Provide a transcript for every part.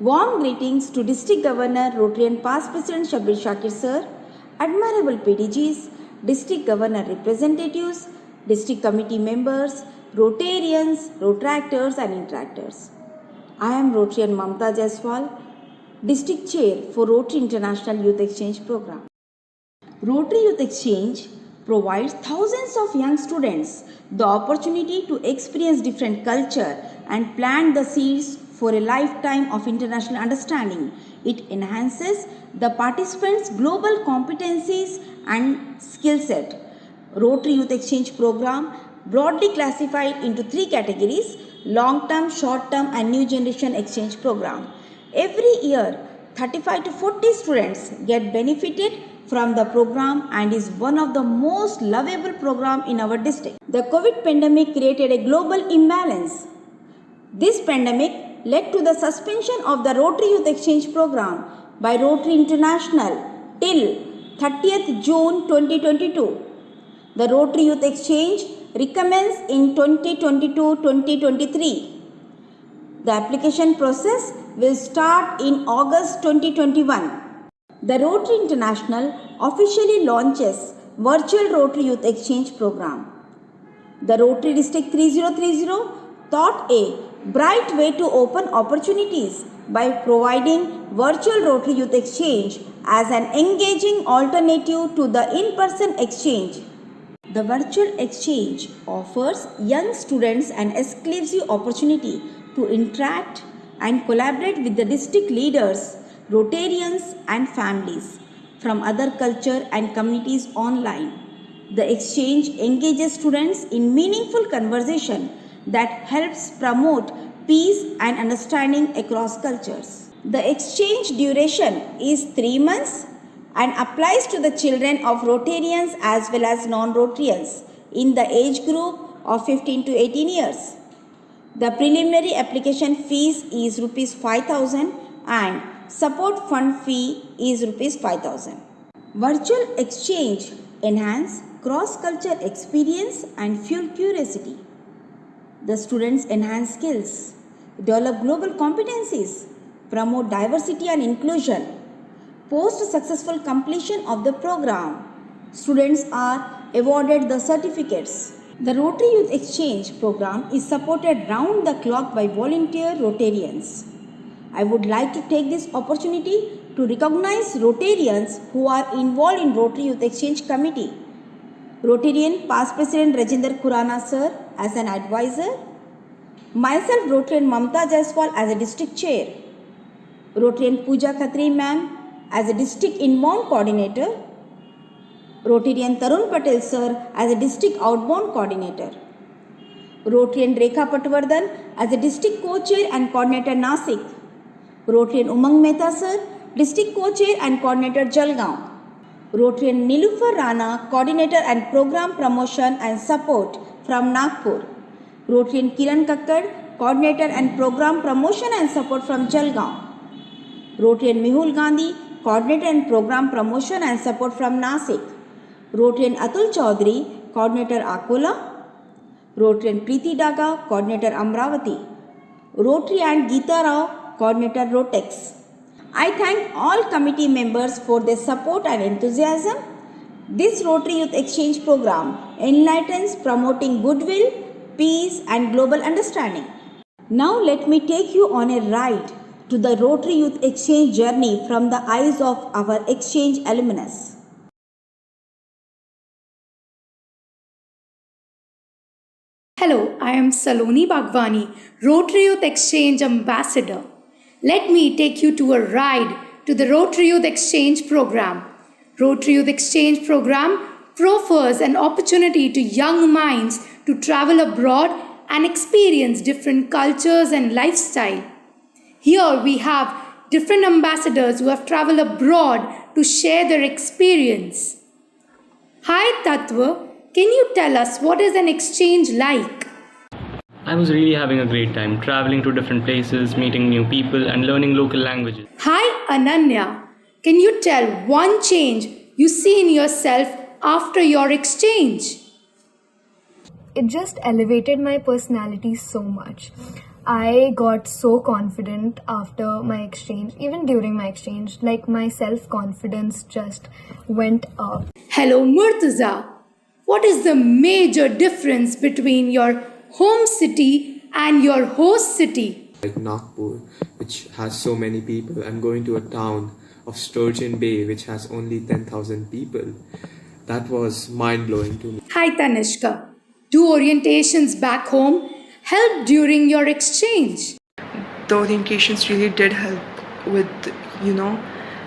Warm greetings to District Governor, Rotary and past President Shabir Shakir Sir, admirable PDGs, District Governor representatives, District Committee members, Rotarians, Rotractors and Interactors. I am Rotarian Mamta Jaiswal, District Chair for Rotary International Youth Exchange Program. Rotary Youth Exchange provides thousands of young students the opportunity to experience different culture and plant the seeds for a lifetime of international understanding. It enhances the participants' global competencies and skill set. Rotary Youth Exchange Program broadly classified into three categories: long-term, short-term and new generation exchange program. Every year, 35 to 40 students get benefited from the program and is one of the most lovable program in our district. The COVID pandemic created a global imbalance. This pandemic led to the suspension of the Rotary Youth Exchange program by Rotary International till 30th June 2022. The Rotary Youth Exchange recommenced in 2022-2023. The application process will start in August 2021. The Rotary International officially launches Virtual Rotary Youth Exchange Program. The Rotary District 3030 thought a bright way to open opportunities by providing Virtual Rotary Youth Exchange as an engaging alternative to the in-person exchange. The virtual exchange offers young students an exclusive opportunity to interact and collaborate with the district leaders, Rotarians and families from other culture and communities online. The exchange engages students in meaningful conversation that helps promote peace and understanding across cultures. The exchange duration is 3 months and applies to the children of Rotarians as well as non-Rotarians in the age group of 15 to 18 years. The preliminary application fees is Rs 5,000 and support fund fee is Rs 5,000. Virtual exchange enhance cross-culture experience and fuel curiosity. The students enhance skills, develop global competencies, promote diversity and inclusion. Post successful completion of the program, students are awarded the certificates. The Rotary Youth Exchange program is supported round the clock by volunteer Rotarians. I would like to take this opportunity to recognize Rotarians who are involved in Rotary Youth Exchange Committee. Rotarian past President Rajinder Khurana Sir as an advisor, myself Rotarian Mamta Jaiswal as a district chair, Rotarian Pooja Khatri ma'am as a district inbound coordinator, Rotarian Tarun Patel Sir as a district outbound coordinator, Rotarian Rekha Patwardhan as a district co-chair and coordinator Nasik, Rotarian Umang Mehta Sir, district co-chair and coordinator Jalgaon, Rotarian Nilufar Rana, coordinator and program promotion and support from Nagpur, Rotarian Kiran Kakkad, coordinator and program promotion and support from Jalgaon, Rotarian Mehul Gandhi, coordinator and program promotion and support from Nasik, Rotarian Atul Chaudhary, coordinator Akola, Rotarian Preeti Daga, coordinator Amravati, Rotary and Geeta Rao, coordinator Rotex. I thank all committee members for their support and enthusiasm. This Rotary Youth Exchange program enlightens promoting goodwill, peace and global understanding. Now let me take you on a ride to the Rotary Youth Exchange journey from the eyes of our exchange alumnus. Hello, I am Saloni Bhagwani, Rotary Youth Exchange Ambassador. Let me take you to a ride to the Rotary Youth Exchange program. Rotary Youth Exchange program proffers an opportunity to young minds to travel abroad and experience different cultures and lifestyle. Here we have different ambassadors who have traveled abroad to share their experience. Hi Tatva, can you tell us what is an exchange like? I was really having a great time traveling to different places, meeting new people and learning local languages. Hi Ananya, can you tell one change you see in yourself after your exchange? It just elevated my personality so much. I got so confident after my exchange, even during my exchange, like my self-confidence just went up. Hello, Murtaza. What is the major difference between your home city and your host city? Like Nagpur, which has so many people, and going to a town of Sturgeon Bay, which has only 10,000 people. That was mind blowing to me. Hi, Tanishka. Do orientations back home help during your exchange? The orientations really did help with,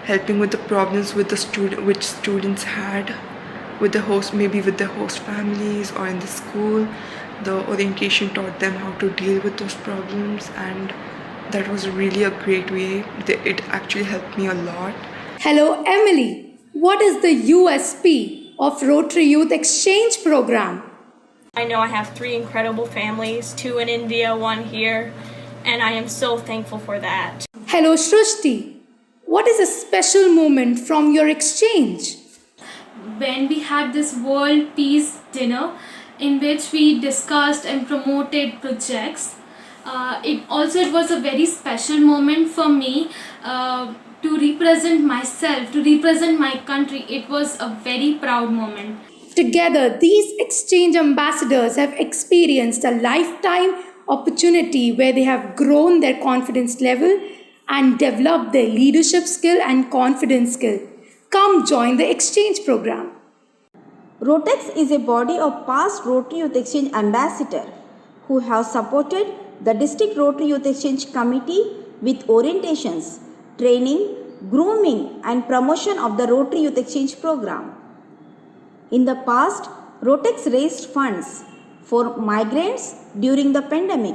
helping with the problems with the which students had with the host, maybe with the host families or in the school. The orientation taught them how to deal with those problems, and that was really a great way. It actually helped me a lot. Hello, Emily. What is the USP of Rotary Youth Exchange Program? I know I have 3 incredible families, 2 in India, 1 here, and I am so thankful for that. Hello, Shrushti. What is a special moment from your exchange? When we had this World Peace Dinner in which we discussed and promoted projects. It was a very special moment for me to represent myself, to represent my country. It was a very proud moment. Together, these exchange ambassadors have experienced a lifetime opportunity where they have grown their confidence level and developed their leadership skill and confidence skill. Come join the exchange program. Rotex is a body of past Rotary Youth Exchange ambassadors who have supported the District Rotary Youth Exchange Committee with orientations, training, grooming and promotion of the Rotary Youth Exchange program. In the past, Rotex raised funds for migrants during the pandemic,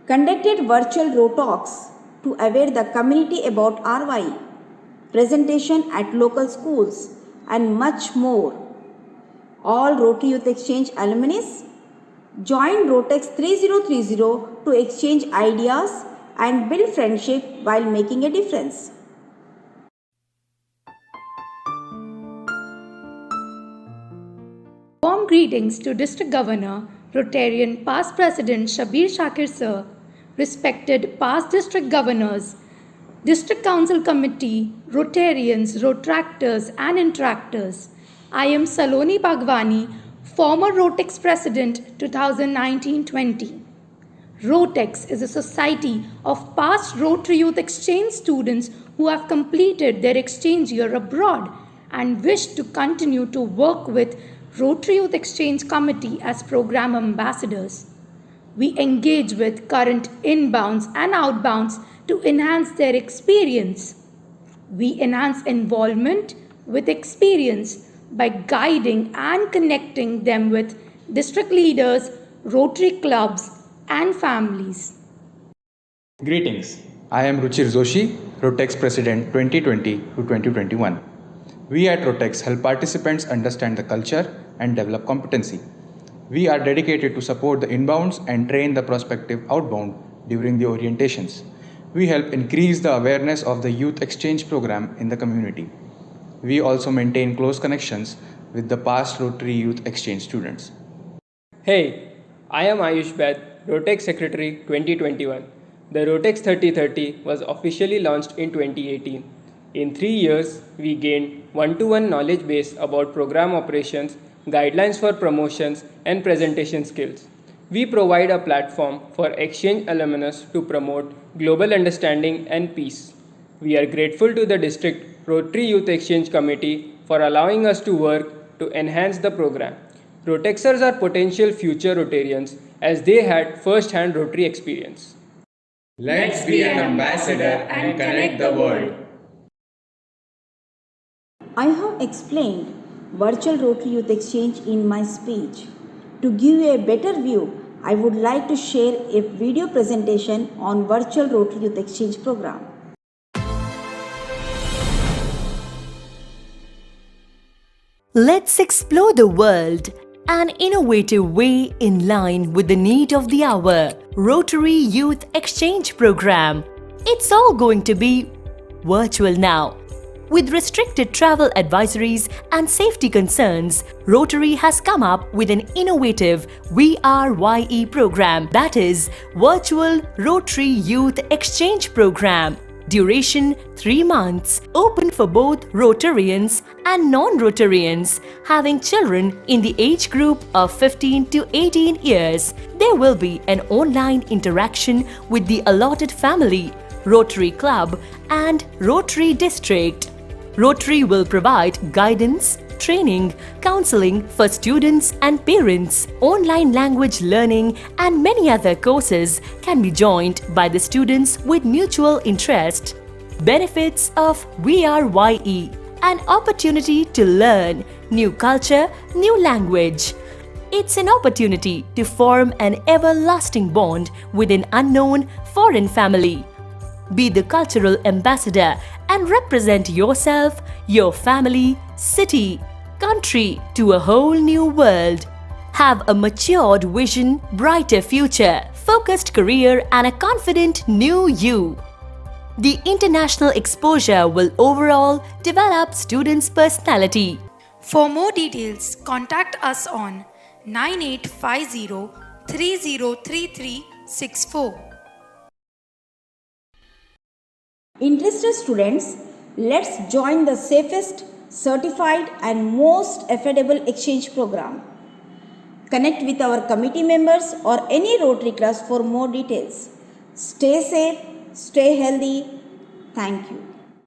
conducted virtual Rotalks to aware the community about RY, presentation at local schools, and much more. All Rotary Youth Exchange alumnus joined Rotex 3030 to exchange ideas and build friendship while making a difference. Warm greetings to District Governor, Rotarian past President Shabir Shakir Sir, respected past District Governors, District Council Committee, Rotarians, Rotractors and Interactors. I am Saloni Bhagwani, former Rotex President 2019-20. Rotex is a society of past Rotary Youth Exchange students who have completed their exchange year abroad and wish to continue to work with Rotary Youth Exchange Committee as program ambassadors. We engage with current inbounds and outbounds to enhance their experience. We enhance involvement with experience by guiding and connecting them with district leaders, Rotary clubs, and families. Greetings. I am Ruchir Joshi, Rotex President 2020 to 2021. We at Rotex help participants understand the culture and develop competency. We are dedicated to support the inbounds and train the prospective outbound during the orientations. We help increase the awareness of the youth exchange program in the community. We also maintain close connections with the past Rotary Youth Exchange students. Hey, I am Ayush Bed, Rotex Secretary 2021. The Rotex 3030 was officially launched in 2018. In 3 years, we gained one-to-one knowledge base about program operations, guidelines for promotions, and presentation skills. We provide a platform for exchange alumnus to promote global understanding and peace. We are grateful to the District Rotary Youth Exchange Committee for allowing us to work to enhance the program. Rotexers are potential future Rotarians as they had first-hand Rotary experience. Let's be an ambassador and connect the world. I have explained Virtual Rotary Youth Exchange in my speech. To give you a better view, I would like to share a video presentation on Virtual Rotary Youth Exchange program. Let's explore the world, an innovative way in line with the need of the hour. Rotary Youth Exchange Program. It's all going to be virtual now. With restricted travel advisories and safety concerns, Rotary has come up with an innovative VRYE program, that is, Virtual Rotary Youth Exchange Program. Duration 3 months, open for both Rotarians and non-Rotarians having children in the age group of 15 to 18 years. There will be an online interaction with the allotted family, Rotary Club and Rotary District. Rotary will provide guidance, training, counseling for students and parents. Online language learning and many other courses can be joined by the students with mutual interest. Benefits of VRYE: an opportunity to learn new culture, new language. It's an opportunity to form an everlasting bond with an unknown foreign family. Be the cultural ambassador and represent yourself, your family, city, country to a whole new world. Have a matured vision, brighter future, focused career and a confident new you. The international exposure will overall develop students' personality. For more details, contact us on 9850 303364. Interested students, let's join the safest, certified and most affordable exchange program. Connect with our committee members or any Rotary class for more details. Stay safe, stay healthy. Thank you.